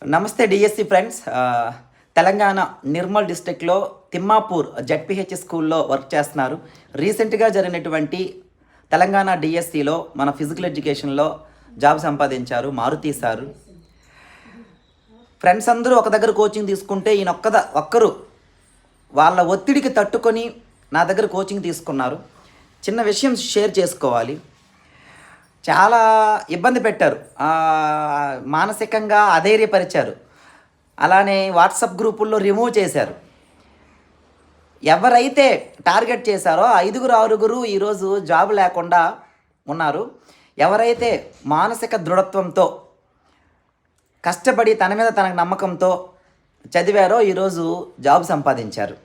నమస్తే DSC friends. Telangana Nirmal డిస్ట్రిక్ట్లో Thimmapur ZPH స్కూల్లో వర్క్ చేస్తున్నారు. రీసెంట్గా జరిగినటువంటి తెలంగాణ డిఎస్సిలో మన ఫిజికల్ ఎడ్యుకేషన్లో జాబ్ సంపాదించారు మారుతి సారు. ఫ్రెండ్స్ అందరూ ఒక దగ్గర కోచింగ్ తీసుకుంటే ఈయన ఒక్కరు వాళ్ళ ఒత్తిడికి తట్టుకొని నా దగ్గర కోచింగ్ తీసుకున్నారు. చిన్న విషయం షేర్ చేసుకోవాలి. చాలా ఇబ్బంది పెట్టారు, మానసికంగా అధైర్యపరిచారు, అలానే వాట్సాప్ గ్రూపుల్లో రిమూవ్ చేశారు. ఎవరైతే టార్గెట్ చేశారో 5-6 ఈరోజు జాబ్ లేకుండా ఉన్నారు. ఎవరైతే మానసిక దృఢత్వంతో కష్టపడి తన మీద తనకు నమ్మకంతో చదివారో ఈరోజు జాబ్ సంపాదించారు.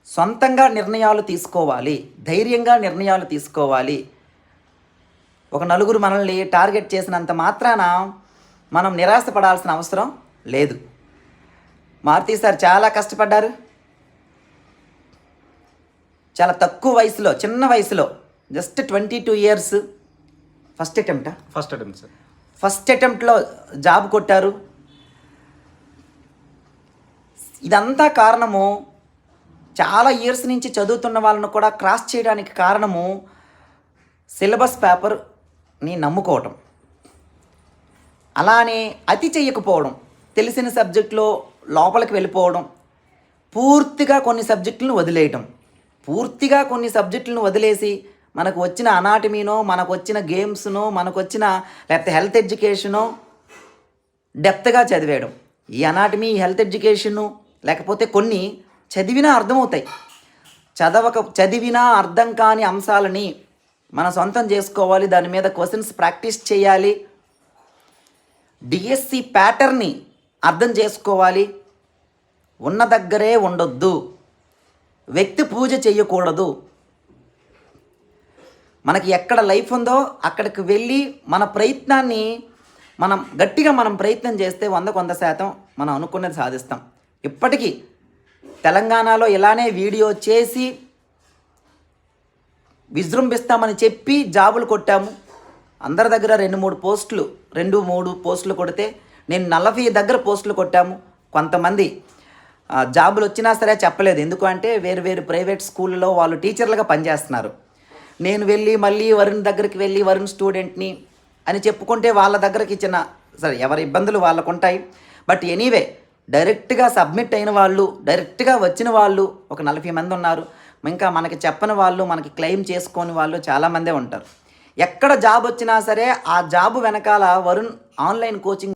సొంతంగా నిర్ణయాలు తీసుకోవాలి, ధైర్యంగా నిర్ణయాలు తీసుకోవాలి. ఒక నలుగురు మనల్ని టార్గెట్ చేసినంత మాత్రాన మనం నిరాశపడాల్సిన అవసరం లేదు. మారుతి సార్ చాలా కష్టపడ్డారు. చాలా తక్కువ వయసులో, చిన్న వయసులో, just 22 years first attempt sir. First అటెంప్ట్లో జాబ్ కొట్టారు. ఇదంతా కారణము చాలా ఇయర్స్ నుంచి చదువుతున్న వాళ్ళను కూడా క్రాస్ చేయడానికి కారణము సిలబస్ పేపర్ని నమ్ముకోవటం, అలానే అతి చెయ్యకపోవడం, తెలిసిన సబ్జెక్టులో లోపలికి వెళ్ళిపోవడం, పూర్తిగా కొన్ని సబ్జెక్టులను వదిలేసి మనకు వచ్చిన అనాటమీనో, మనకు వచ్చిన గేమ్స్నో, మనకు వచ్చిన లేకపోతే హెల్త్ ఎడ్యుకేషనో డెప్త్గా చదివేయడం. ఈ అనాటమీ, హెల్త్ ఎడ్యుకేషను లేకపోతే కొన్ని చదివినా అర్థమవుతాయి, చదివినా అర్థం కాని అంశాలని మనం సొంతం చేసుకోవాలి. దాని మీద క్వశ్చన్స్ ప్రాక్టీస్ చేయాలి. డిఎస్సి ప్యాటర్న్ని అర్థం చేసుకోవాలి. ఉన్న దగ్గరే ఉండొద్దు, వ్యక్తి పూజ చేయకూడదు. మనకి ఎక్కడ లైఫ్ ఉందో అక్కడికి వెళ్ళి మన ప్రయత్నాన్ని గట్టిగా ప్రయత్నం చేస్తే 100% మనం అనుకున్నది సాధిస్తాం. ఇప్పటికీ తెలంగాణలో ఇలానే వీడియో చేసి విజృంభిస్తామని చెప్పి జాబులు కొట్టాము. అందరి దగ్గర 2-3 పోస్టులు కొడితే నేను 40 దగ్గర పోస్టులు కొట్టాము. కొంతమంది జాబులు వచ్చినా సరే చెప్పలేదు, ఎందుకంటే వేరు ప్రైవేట్ స్కూళ్ళలో వాళ్ళు టీచర్లుగా పనిచేస్తున్నారు. నేను మళ్ళీ వరుణ్ దగ్గరికి వెళ్ళి వరుణ్ స్టూడెంట్ని అని చెప్పుకుంటే వాళ్ళ దగ్గరికి సరే ఎవరి ఇబ్బందులు వాళ్ళకు ఉంటాయి. బట్ ఎనీవే, డైరెక్ట్గా సబ్మిట్ అయిన వాళ్ళు, డైరెక్ట్గా వచ్చిన వాళ్ళు ఒక 40 మంది ఉన్నారు. ఇంకా మనకి చెప్పని వాళ్ళు, మనకి క్లెయిమ్ చేసుకోని వాళ్ళు చాలామందే ఉంటారు. ఎక్కడ జాబ్ వచ్చినా సరే ఆ జాబ్ వెనకాల వరుణ్ ఆన్లైన్ కోచింగ్